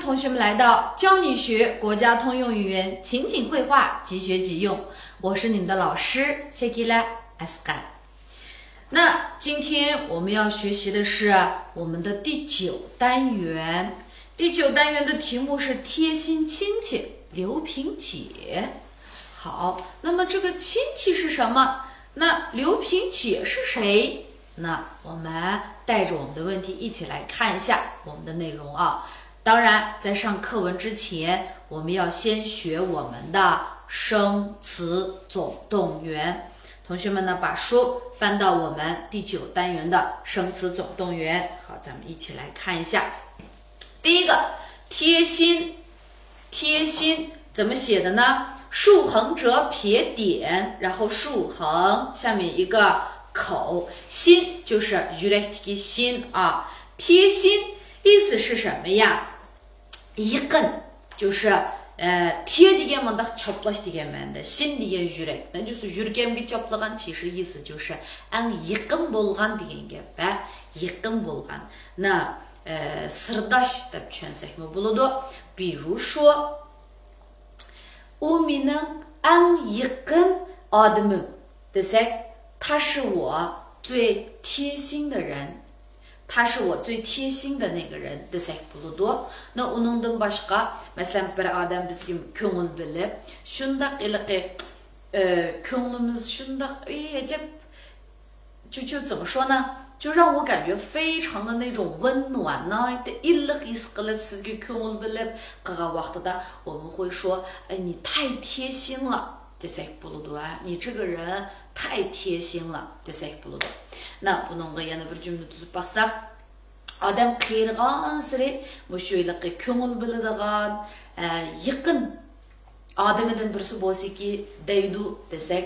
同学们来到教你学国家通用语言情景绘画，即学即用。我是你们的老师 Sekila Aska。那今天我们要学习的是我们的第9单元。第9单元的题目是贴心亲戚刘萍姐。好，那么这个亲戚是什么？那刘萍姐是谁？那我们带着我们的问题一起来看一下我们的内容啊。当然，在上课文之前，我们要先学我们的生词总动员。同学们呢，把书翻到我们第9单元的生词总动员。好，咱们一起来看一下。第一个，贴心，贴心怎么写的呢？竖横折撇点，然后竖横下面一个口，心就是 yurekdeki心啊。贴心意思是什么呀？一根就是贴degan manda choplash degan manda sin degan yürek， 那就是 yürgemge choplagan， 其实意思就是ang yakın bolgan degan gap， yakın bolgan。那sırdaş deb tushunsak bo'ladi。比如说u mening ang yakın adamim desek， 他是我最贴心的人。他是我最贴心的那个人desek bo'ladi。那uningdan boshqa masalan bir odam bizga ko'ngil bilib shundoq iliqi ko'nglimiz shundoq ajab就怎么说呢？就让我感觉非常的那种温暖呢。iliq his qilib sizga ko'ngil bilib qilgan vaqtida我们会说，你太贴心了desek bo'ladi。你这个人太贴心了desek bo'ladi。那buningga yana bir jumla tuzib baqsak, odam qiyirg'ansiri mushuylaqi ko'ngil biladigan yaqin odamidan birisi bo'lsaki deydi desak，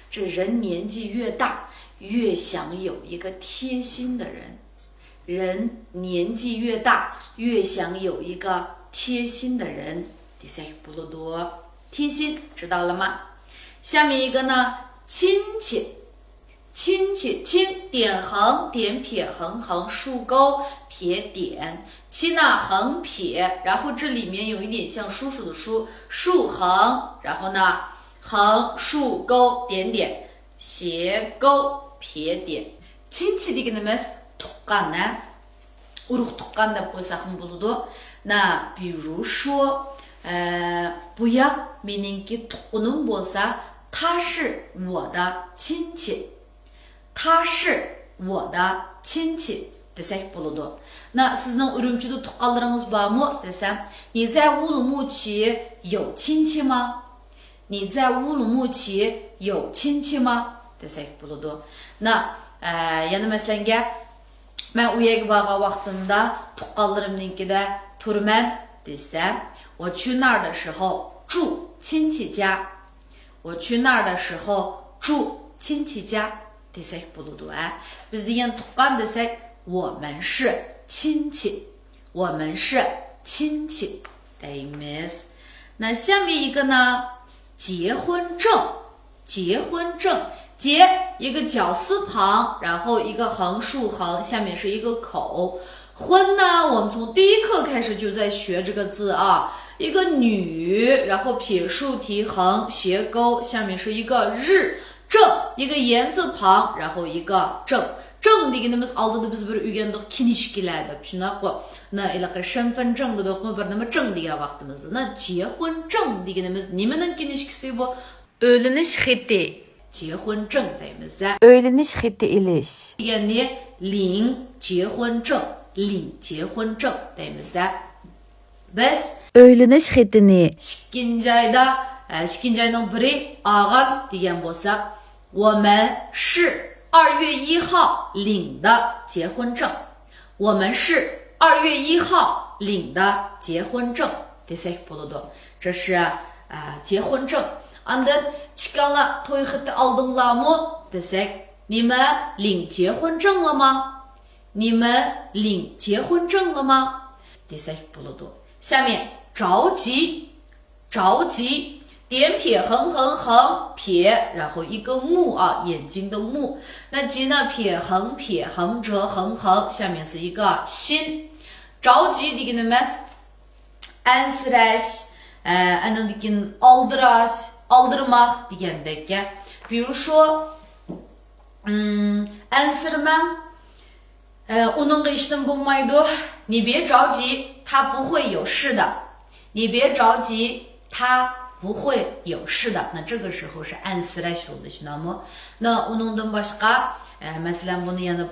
这人年纪越大越想有一个贴心的人。人年纪越大越想有一个贴心的人desek bo'ladi。贴心知道了吗？下面一个呢，亲戚。亲戚，亲点横点撇横横竖钩撇点，亲呢横撇，然后这里面有一点像叔叔的叔，竖横，然后呢横竖钩点点斜钩撇点。亲戚degенimiz tuqqan呢urug' tuqqan deb qo'ysak ham bo'ladi。那比如说buyoq meningki tuqqanim bo'lsa， 他是我的亲戚。他是我的亲戚desek bo'ladi。那sizning Urumchida tuqqanlaringiz bormi desam， 你在乌鲁木齐有亲戚吗？你在乌鲁木齐有亲戚吗desek bo'ladi。那yana masalanga men u yerga borgan vaqtimda tuqqanlarimnikida turman desam， 我去那儿的时候住亲戚家。我去那儿的时候住亲戚家desek bo'ladi。biz degan tuqqan desek， 我们是亲戚，我们是亲戚deymiz。那下面一个呢，结婚证，结婚证，结一个绞丝旁，然后一个横竖横，下面是一个口。婚呢，我们从第一课开始就在学这个字啊，一个女，然后撇竖提横斜钩，下面是一个日。正一个言字旁，然后一个正。正degenimiz oldida biz bir o'rgandik kinishkilar deb tushunaqmi? Na ilaqa身份证的do'qmi bir nima正degan vaqtimiz. Na 结婚证degenimiz nimaning kinishkisi bu? O'linish xati. 结婚证deymiz. O'linish xati ilish. Degani 领结婚证，领结婚证deymiz. Biz o'linish xatini ikkinchi ayning biri olgan degan bo'lsak， 我们是2月1号领的结婚证。我们是2月1号领的结婚证desek bo'ladi。这是结婚证。Andan chiqqanlar to'y xati oldinglarmi desek， 你们领结婚证了吗？你们领结婚证了吗desek bo'ladi。下面着急，着急。点撇横横横撇，然后一个目啊，眼睛的目。那急呢，撇横撇横折横横，下面是一个心。着急degenimiz ansirash, andan keyin aldirash, aldırmak degandek. 比如说ansirmam onunla işten bulmaydı. 你别着急，他不会有事的。你别着急，他不会有事的。那这个时候是ansirash oldu. Na onundan başka mesela bunu yana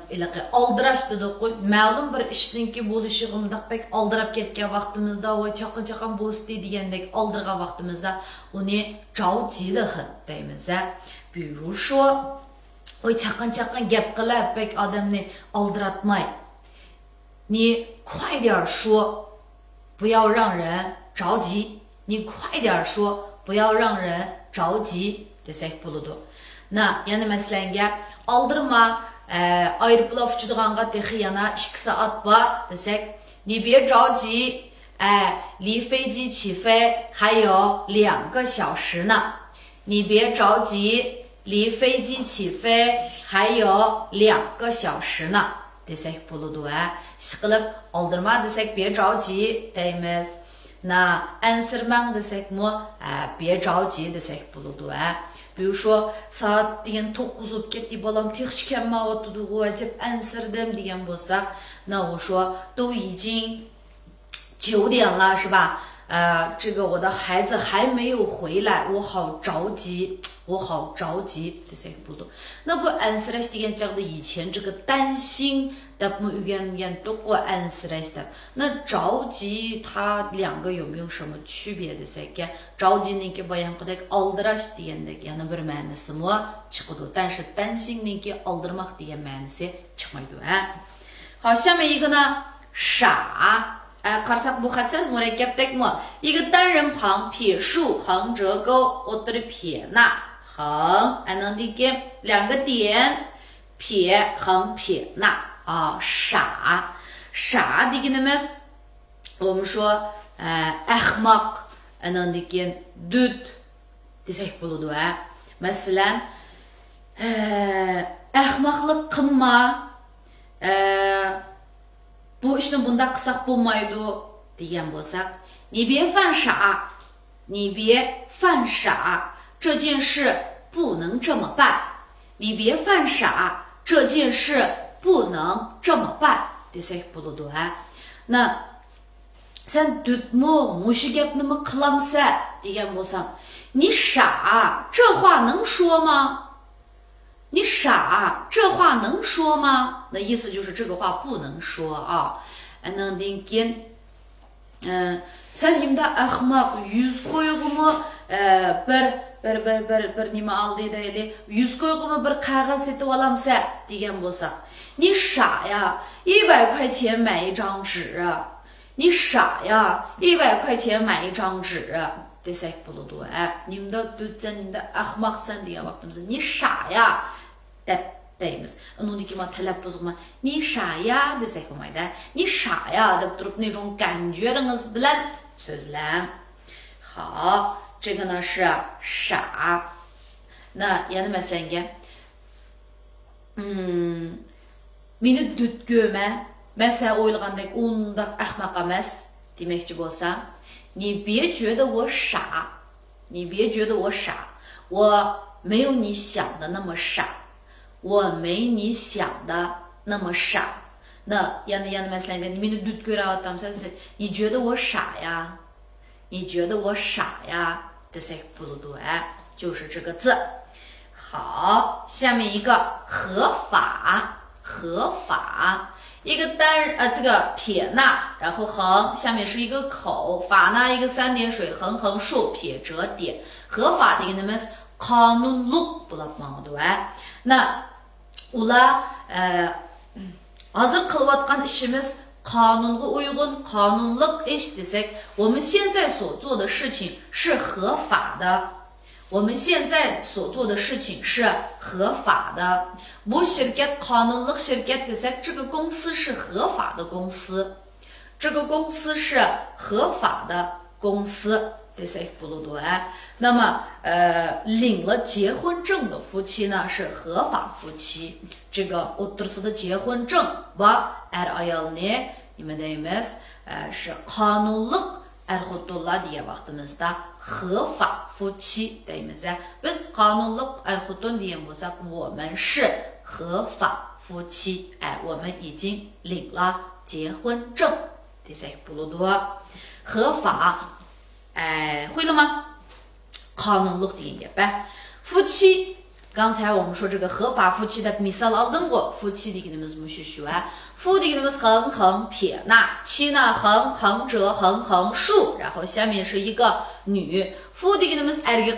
aldirash dedik qo'y. Ma'lum bir ishninki bo'lishi undaq bek aldırab ketgan vaqtimizda va chaqan bo'sdi degandek aldırgan vaqtimizda uni 着急的很 deymiz. 比如说 Oy chaqan gap qilib bek odamni aldiratmay. 你快点说，不要让人着急。你快点说，不要让人着急 desek bo'ladi. Na, yana masalanga aldırma, aeroplov uchadiganға texi yana 2 saat bor desek, 你别着急，离飞机起飞还有2个小时呢。你别着急，离飞机起飞还有2个小时呢。desek bo'ladi. Siqilib aldırma desek 别着急 deymiz. Na ansirmang desek mu 别着急 desek bo'ladi. 比如说 saat degan 9 bo'lib ketdi, bolam texchi kelmayotdi deb ansirdim degan bo'lsak, na 我说都已经9点了是吧？这个我的孩子还没有回来，我好着急，我好着急。那不 ansirash degan chaqda 以前这个担心的不uygangan to'qo ansirash的。那着急它2个有没有什么区别desak? 着急niki boyanqidek aldirash degandek yana bir ma'nosi mu chiqadi. 但是担心niki aldırmak degan ma'nosi chiqmaydi. 好，下面一个呢，傻。qarsak bu xatsal murakkabdek mu? 一个单人旁撇竖横折钩 o'tiri 撇捺横 andan keyin 2个点撇横撇捺傻傻 deganimiz 我们说ahmoq andan keyin dud desak bo'ladi. Masalan ahmoqlik qilma, bu ishni bunda qilsak bo'lmaydi degan bo'lsak, 你别犯傻，你别犯傻，这件事不能这么办。你别犯傻，这件事不能这么办 desek bo'ladi. Na sen dudmi mushu gapnimi qilamsa degan bo'lsam, 你傻，这话能说吗？你傻，这话能说吗？那意思就是这个话不能说啊。Andan keyin sen endi ahmoq yuz qo'yg'imi bir nima oldi deydi, yuz qo'yg'imi bir qog'oz setib olamsa degan bo'lsa, 你傻呀，100块钱买一张纸。你傻呀，100块钱买一张纸。desak bo'ladi. Nimda dudsan, nimda ahmoqsan degan vaqtimizda 你傻呀 deb deymiz. Undan keyin talaffuzga 你傻呀 desak bo'lmaydi. 你傻呀 deb turib那种感觉bilan so'zlang. 好，这个呢是傻。那yana masalanga meni dudgöme, men sen o'ylagandek undaq ahmoq emas demoqchi bo'lsam, 你别觉得我傻，你别觉得我傻，我没有你想的那么傻，我没你想的那么傻。那yana masalan meni dud ko'rayotgansan, 你觉得我傻呀？你觉得我傻呀 ？desak bo'ladi，就是这个字。好，下面一个合法，合法。一个这个撇捺，然后横，下面是一个口，法呢一个3点水，横横竖撇折点，合法deganimiz qonunluq bo'lib ma'noda. Na ular hozir qilayotgan ishimiz qonunga uygun, qonunliq ish desak, 我们现在所做的事情是合法的。我们现在所做的事情是合法的。Bu şirket qonunliq şirket desek, 这个公司是合法的公司，这个公司是合法的公司 desek bo'ladi. 那么领了结婚证的夫妻呢是合法夫妻。这个o'tirsida结婚证va ayolni nima deymiz? 是qonunliq ər-xudullar deyə vaxtımızda合法夫妻 deyimiz. Biz qanunluq ər-xudun deyən bolsaq, 我们是合法夫妻，我们已经领了结婚证 desək buludu. 合法，会了吗？ qanunluq deyin ya. 夫妻，刚才我们说这个合法夫妻的 misal aldın过，夫妻deganimiz mushu shu. 夫deganimiz 横横撇捺，妻呢横横折横横竖，然后下面是一个女。夫deganimiz erga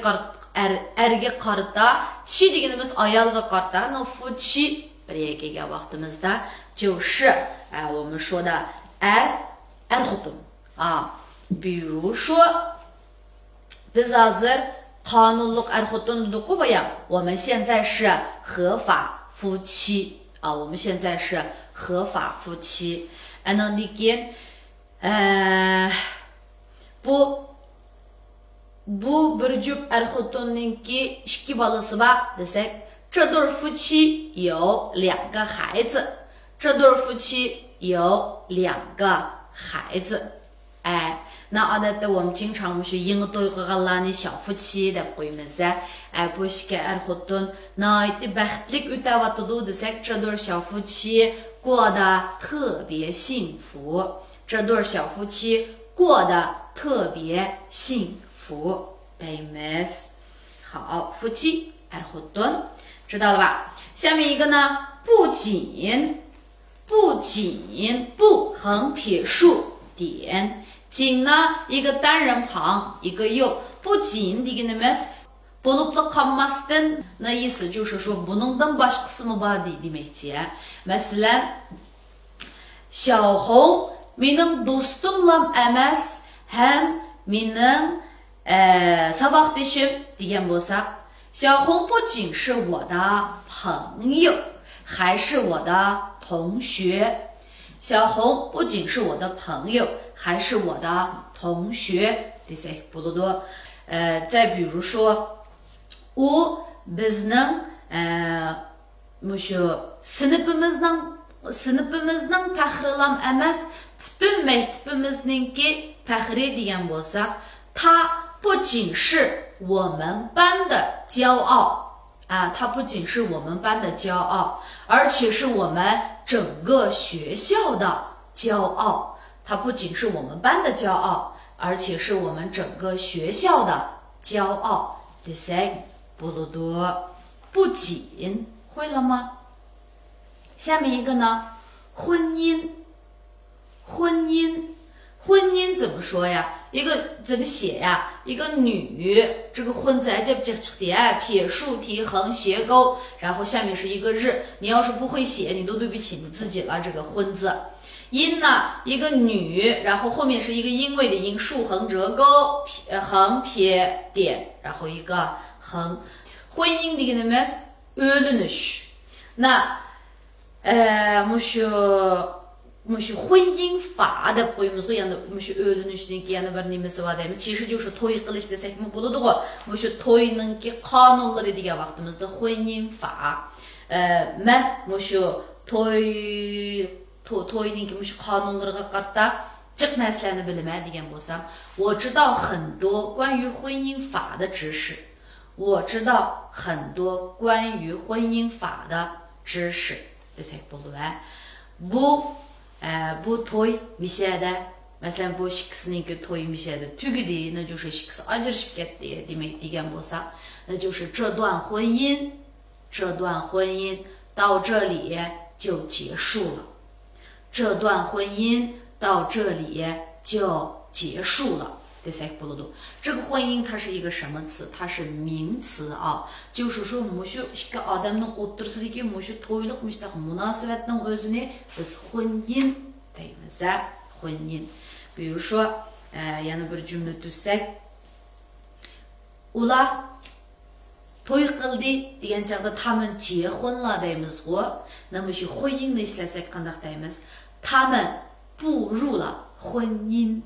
qarata， 妻deganimiz ayolga qarata。那夫妻birga kelgan vaqtimizda 就是我们说的 er-xotun 啊，比如说 biz hazır qanunluq er-xotun dedik ku bayan， 我们现在是合法夫妻啊，我们现在是合法夫妻。Andan keyin bu bir jup er-xotunninki 2 balası var desek， 这对夫妻有2个孩子，这对夫妻有2个孩子，那odatda我们经常是yangi to'y qilganlarni 小夫妻deb qo'yamiz. Bu ishga er-xotin nihoyatda baxtli o'tyapti desak， 这对小夫妻过得特别幸福，这对小夫妻过得特别幸福 deymiz. 好，夫妻 er-xotin 知道了吧？下面一个呢，不仅不横撇竖点。 仅呢一个单人旁一个又，不仅deganimiz bo'libli qolmasdan， 那意思就是说buningdan boshqasi bor demekçi. Masalan， 小红 mening do'stimlam emas ham mening saboqdishim degan bo'lsak， 小红不仅是我的朋友，还是我的同学。 小红不仅是我的朋友，还是我的同学。desek buludu. 再比如说， u bizning mushu sinfimizning faxrilam emas, butun maktabimizningki faxri degan bo'lsak， 他不仅是我们班的骄傲。 它不仅是我们班的骄傲，而且是我们整个学校的骄傲。它不仅是我们班的骄傲，而且是我们整个学校的骄傲。desek buludu， 不仅会了吗？下面一个呢，婚姻。婚姻怎么说呀？一个怎么写呀？一个女，这个婚字接不接的？撇竖提横斜钩，然后下面是一个日。你要是不会写，你都对不起你自己了。这个婚字，音呢，一个女，然后后面是一个音位的音，竖横折钩，横撇点，然后一个横。婚姻deganimiz ölünüş。那mushu婚姻法的qo'yimiz qo'yganda mushu o'linishning yana bir nimasi bor deymiz. 其实就是 to'y qilish desakmi bo'ladi-ku. Mushu to'yninki qonunlari degan vaqtimizda 婚姻法. Men mushu to'yninki mushu qonunlariga qarata jiq narsalarni bilaman degan bo'lsam, 我知道很多关于婚姻法的知识. 我知道很多关于婚姻法的知识 desak bo'ladi. Bu to'y mishada, masalan bu ikkisininki to'y mishada tugidi, 那就是ikkisi ajrashib ketdi demak degan bo'lsa, 那就是这段婚姻到这里就结束了。这段婚姻到这里就结束了。这个婚姻它是一个什么词？它是名词啊，就是说mushu ikki odamning o'rtasidagi mushu to'yliq mushtaq munosabatning o'zini biz 婚姻 deymiz. 婚姻。比如说yana bir cümle tuzsak, ular to'y qildi degan chaqda 他们结婚了 deymiz-ku. 那么shu 婚姻ni ishlasak qanday deymiz? 他们步入了婚姻。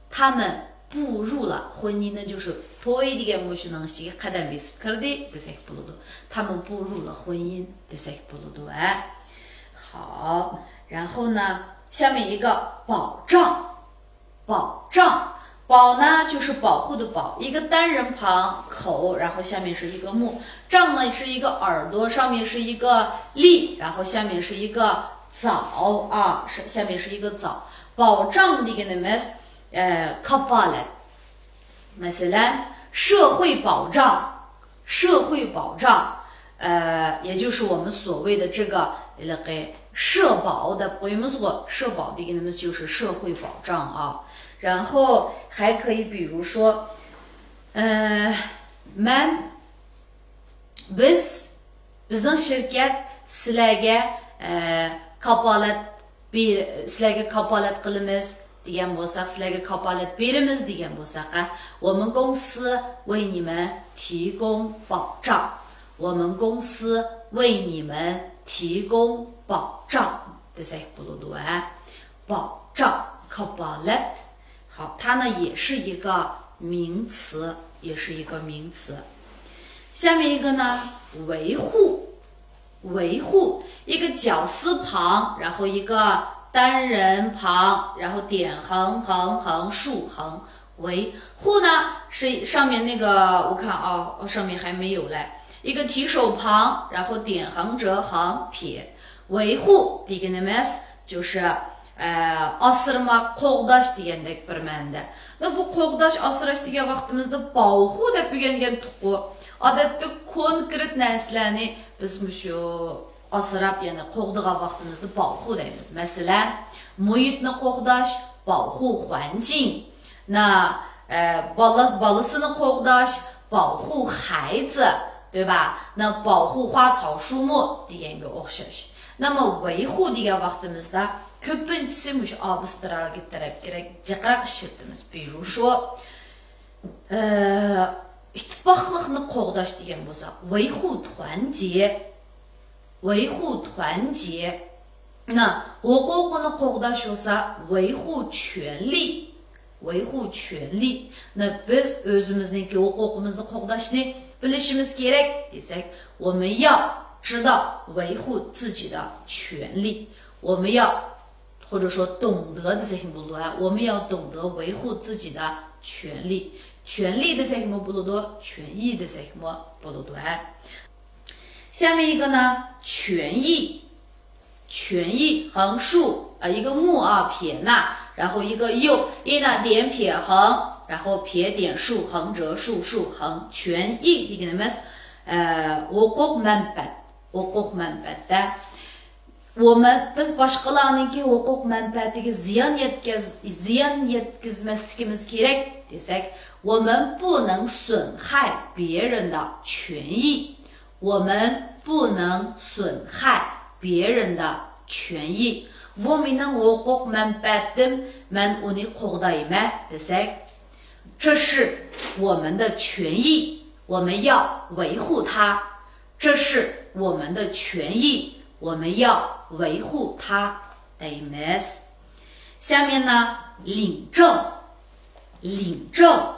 他们步入了婚姻呢，就是 to'y degan mushu narsaga qadam besib kirdi desak bo'ladi. 他们步入了婚姻 desak bo'ladi. 好，然后呢，下面一个保障。保障保呢就是保护的保，一个单人旁口，然后下面是一个木。障呢是一个耳朵，上面是一个立，然后下面是一个枣啊，下面是一个枣。保障deganimiz kapalat， مثلا社会保障，社会保障，也就是我们所谓的这个社保的，我们说社保deganimiz就是社会保障啊。然后还可以比如说man bizning shirkat sizlarga kapolat qilamiz degan bo'lsak, sizlarga kapolat beramiz degan bo'lsak，我们公司为你们提供保障，我们公司为你们提供保障desak bo'ladi，保障 kapolat。好，它呢也是一个名词，也是一个名词。下面一个呢，维护，维护一个绞丝旁，然后一个单人旁，然后点横横横竖横，维护呢是上面那个我看上面还没有嘞，一个提手旁，然后点横折横撇，维护deganimiz就是asırmak, qo'g'dash degandek bir ma'noda. Bu qo'g'dash, asrash degan vaqtimizda保护deb o'rgangan tuqqu. Odatda konkret narsalarni biz shu asrab, ya'ni qo'g'digan vaqtimizda 保护 deymiz. Masalan, muhitni qo'g'dash, 保护环境. Bolasini qo'g'dash, 保护孩子，对吧？那保护花草树木deganga o'xshash. 那么维护degan vaqtimizda ko'pinchisi mush abstraga jiqroq ishlatamiz. 比如说ittifoqlikni qo'g'dash degan bo'lsa, 维护团结，维护团结。那huquqni qo'g'dash bo'lsa, 维护权利，维护权利。那biz o'zimizniki huquqimizni qo'g'dashni bilishimiz kerak desak, 我们要知道维护自己的权利，我们要或者说懂得的这些不多，我们要懂得维护自己的权利，权利的这些不多，权益的这些不多。下面一个呢，权益，权益横竖一个木撇捺，然后一个右，一呢点撇横，然后撇点竖横折竖竖横，权益这个呢huquq manfaat。我们biz boshqalarniki huquq manfaatiga ziyon yetkazmasligimiz kerak desak, 我们不能损害别人的权益，我们不能损害别人的权益。Bu mening huquq manfaatim, men uni qo'g'dayman desak, 这是我们的权益，我们要维护它。这是我们的权益，我们要维护它。deymiz。下面呢，领证，领证，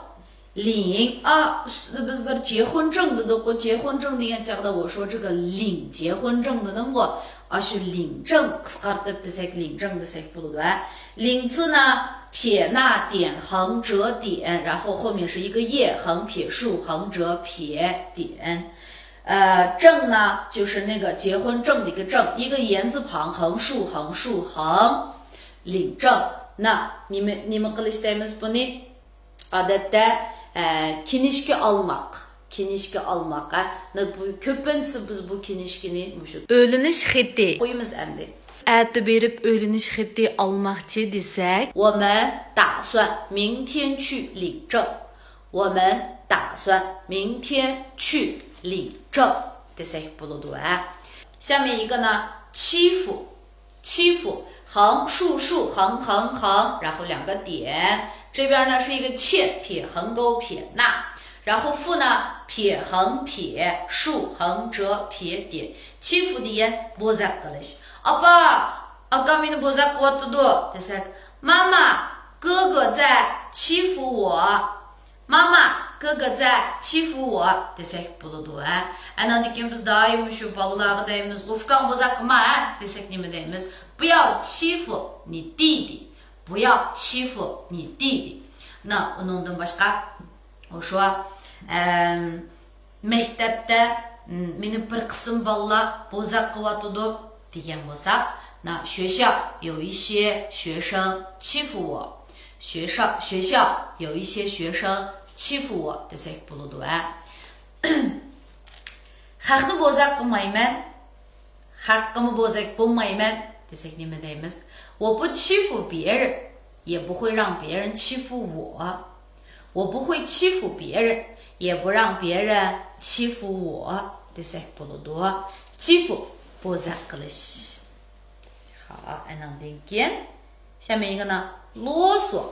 领biz bir结婚证的都结婚证degan chaqda我说这个领结婚证的能够是领证qisqartib desak领证desak bo'ladi。领字呢，撇捺点横折点，然后后面是一个叶横撇竖横折撇点。证呢就是那个结婚证的一个证，一个言字旁横竖横竖横，领证。那你们qilishimiz buni odatda kinishka olmoq, kinishka olmoq. Bu ko'pincha biz bu kinishkani Öğleniş xeti. qo'yimiz endi. Ati berib öğleniş xeti almoqchi desak, 我们打算明天去领证。我们打算明天去领证。desak bo'ladi。下面一个呢，欺负，欺负，横竖竖横横横，然后两个点，这边呢是一个切撇横勾撇捺，然后负呢撇横撇竖横折撇点。欺负degan bo'zaq qilish. Aka meni bo'zaq qilyapti desak, 妈妈哥哥在欺负我，妈妈哥哥在欺负我desak bo'ladi. Andan keyin biz doim shu bolalarga deymiz, "Ufkan bo'zaq qilma" desak nima deymiz? 不要欺负你弟弟，不要欺负你弟弟。那uningdan boshqa我说maktabda meni bir qism bolalar bo'zaq qilyotidi degan bo'lsa，那学校有一些学生欺负我，学校有一些学生欺负我desak bo'ladi va haqni bo'zaq qilmayman, haqqimni bo'zaq bo'lmayman desak nima deymiz? 我不欺负别人，也不会让别人欺负我。我不会欺负别人，也不让别人欺负我desak bo'ladi. 欺负bo'zaq qilish. 好，another again. 下面一个呢，啰嗦，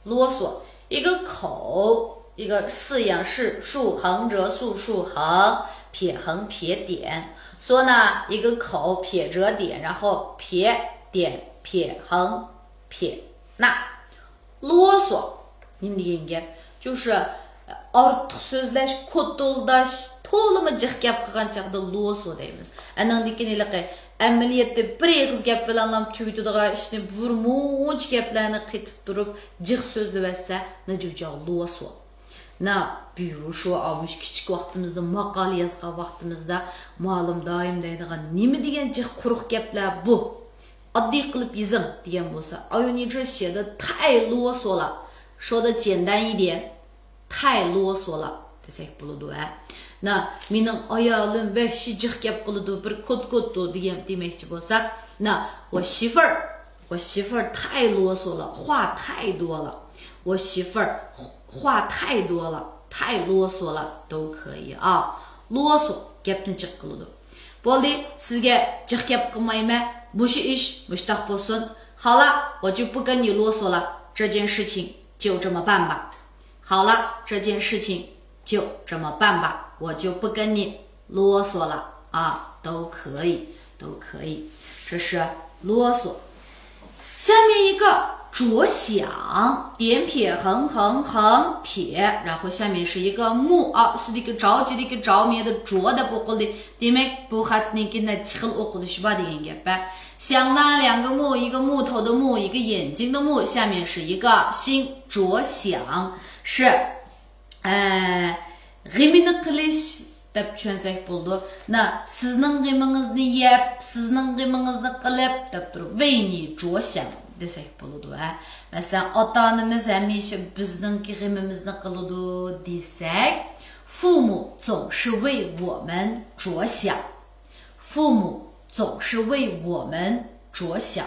啰嗦，一个口，一个四样式，竖横折竖竖横，撇横撇点。说呢，一个口撇折点，然后撇点撇横撇。那啰嗦，你们理解？就是ortiq so'zlash, ko'tuldash, to'limi jiq gap qilgan chaqda lo'so deymiz. Andan keyin amaliyotda bir eg'iz gap bilan tugitadigan ishni burmunch gaplarni qetib turib jiq so'zlayotsa, najujoq lo'so. Na, 比如说olmush kichik vaqtimizda maqola yozgan vaqtimizda muallim doim deydigan nima degan jiq quruq gaplar bu? Oddiy qilib yozing degan bo'lsa, 哎呦你这写的太啰嗦了，说的简单一点。太啰嗦了desak bo'ladi. Na mening ayolim vahshiy jiq gap qiladi, bir kot demoqchi bo'lsak, na 我媳妇儿太啰嗦了，话太多了。我媳妇儿话太多了，太啰嗦了都可以啊。啰嗦 gapni jiq qiladi. Bo'ldi, sizga jiq gap qilmayman, mush ish mushtaq bo'lsin. 好了，我就不跟你啰嗦了，这件事情就这么办吧。好了，这件事情就这么办吧，我就不跟你啰嗦了啊，都可以，都可以，这是啰嗦。下面一个着想，点撇横横横撇，然后下面是一个木啊，是一个着急的一个着迷的着的不过的，demek bu xatning ikki xil o'qilishi bor degan gap. 想呢两个木，一个木头的木，一个眼睛的木，下面是一个心，着想。是g'imini qilish deb tushunsak bo'ldi. Na sizning g'imingizni yeb, sizning g'imingizni qilib deb turib veyni jo'shang desak bo'ladi. Masalan, ota-onamiz hamisha bizningki g'imimizni qiladi desak, 父母总是为我们着想，父母总是为我们着想。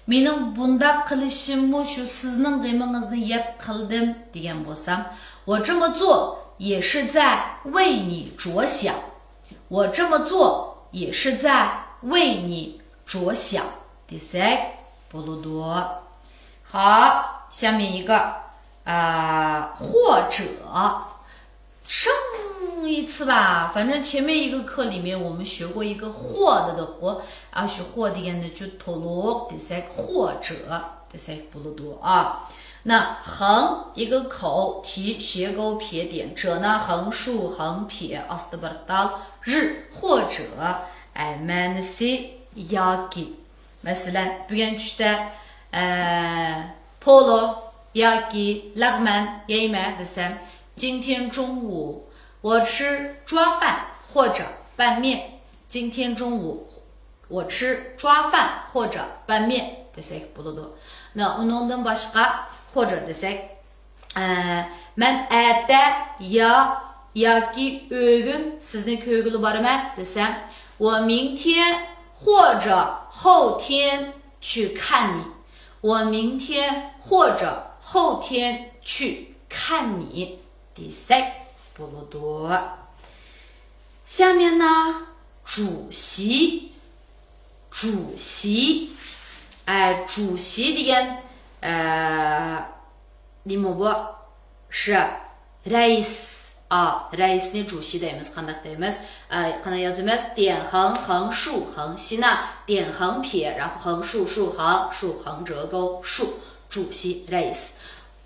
Mening bunda qilishimmi shu sizning g'imingizni yeb qildim degan bo'lsam, 我这么做也是在为你着想，我这么做也是在为你着想desak bo'ladi. 好，下面一个或者上一次吧，反正前面一个课里面我们学过一个或的或，是或deganni就to'liq desak 或者desak bo'ladi啊。那横一个口提斜勾撇点，者呢横竖横撇 ostda bir dal 日或者ma'nisi yoki. Masalan, bugun tushda polo yoki lag'man yeyman desam, 今天中午我吃抓饭或者拌面。今天中午我吃抓饭或者拌面desak bo'ladi. Na uningdan boshqa 或者desak, men erta yoki o'g'in sizni ko'rgili boraman desam, 我明天或者后天去看你。我明天或者后天去看你。desak bo'ladi. 下面呢，主席，主席degan nima bu? 是 rais raisni 主席deymiz. Qanday deymiz? Qanday yozamiz? 点横横竖横，西呢点横撇，然后横竖竖横，竖横折钩竖，主席 rais.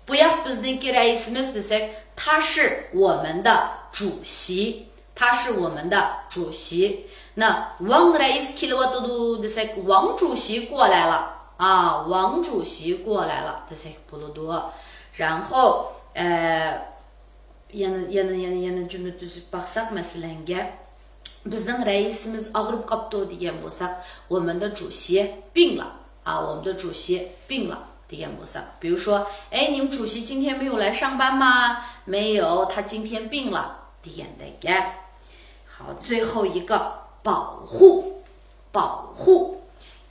不要bizniki raisimiz desak, 他是我们的主席，他是我们的主席。那王 rais kelyotidi desak, 王主席过来了啊，王主席过来了desak bo'ladi. 然后yana jumla tuzib baksak masalanga bizning raisimiz og'rib qopti degan bo'lsak 我们的主席病了啊，我们的主席病了 degan bo'lsak， 比如说你们主席今天没有来上班吗？没有，他今天病了 degandaga。 好，最后一个保护，保护，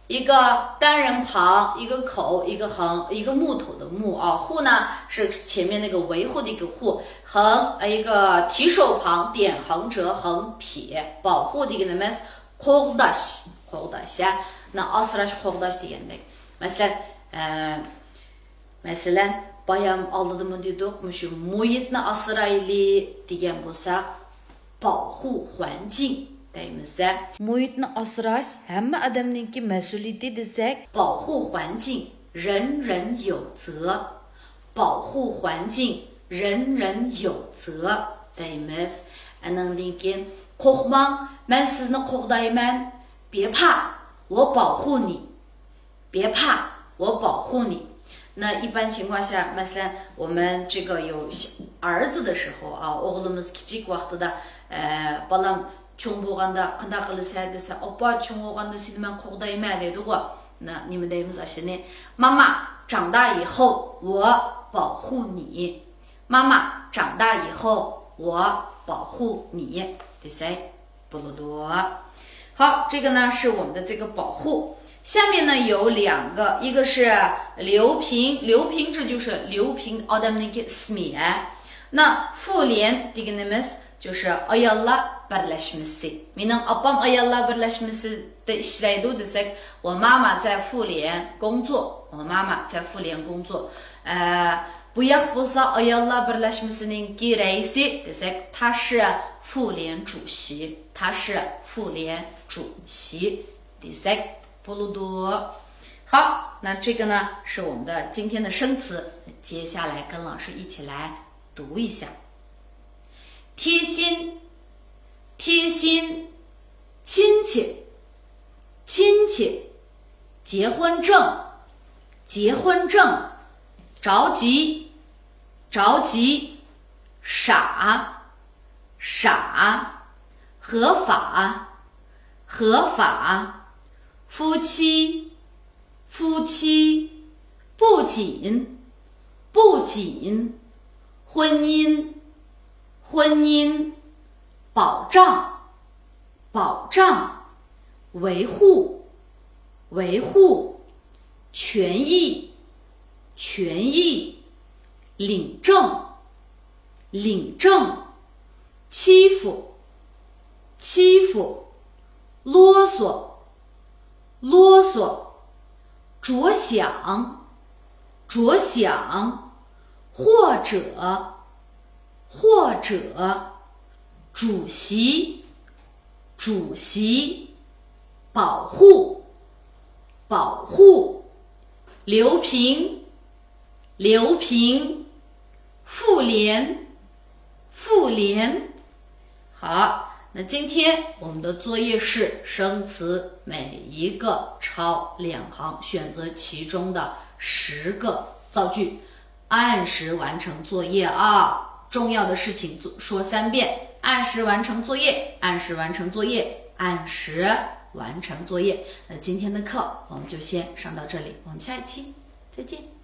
一个单人旁，一个口，一个横，一个木头的木啊，护呢是前面那个维护的一个护，横一个提手旁，点横折横撇，保护的一个呢是qo'g'dash qo'g'dash啊，那asrash qo'g'dash degandek. Masalan, bayam oldida mı dedik, şu muhitni asrayli degan bo'lsa, 保护环境 deymiz. Muhitni asrash hamma odamningki mas'uliyati desak, 保护环境人人有责，保护环境人人有责 deymiz. Anandan keyin qo'rqmang, men sizni qo'g'dayman, 别怕，我保护你，别怕，我保护你。那一般情况下 mesela 我们这个有儿子的时候啊 o'g'limiz kichik vaqtida balam cho'ng bo'lganda qanday qilsa desa oppa cho'ng bo'lganda seni men qo'g'dayman deydi ғой. Na nima deymiz ashuni? 妈妈长大以后我保护你，妈妈长大以后我保护你 desak bo'ladi. 好，这个呢是我们的这个保护。下面呢有两个，一个是留平，留平这就是留平 odamniki ismi。那妇联 deganimiz 就是 ayollar birlashmasi. Mening opam ayollar birlashmasida ishlaydi desak, 我妈妈在妇联工作，我妈妈在妇联工作。bu yoq bo'lsa ayollar birlashmasininki raisi desak, 他是妇联主席，他是妇联主席 desak。好，那这个呢是我们的今天的生词，接下来跟老师一起来读一下。贴心，贴心，亲戚，亲戚，结婚证，结婚证，着急，着急，傻，傻，合法，合法。夫妻，夫妻，不仅，不仅，婚姻，婚姻，保障，保障，维护，维护，权益，权益，领证，领证，欺负，欺负，啰嗦，啰嗦，着想，着想，或者，或者，主席，主席，保护，保护，留平，留平，妇联，妇联。好。那今天我们的作业是生词，每一个抄2行，选择其中的10个造句，按时完成作业啊！重要的事情说3遍，按时完成作业，按时完成作业，按时完成作业。那今天的课我们就先上到这里，我们下一期再见。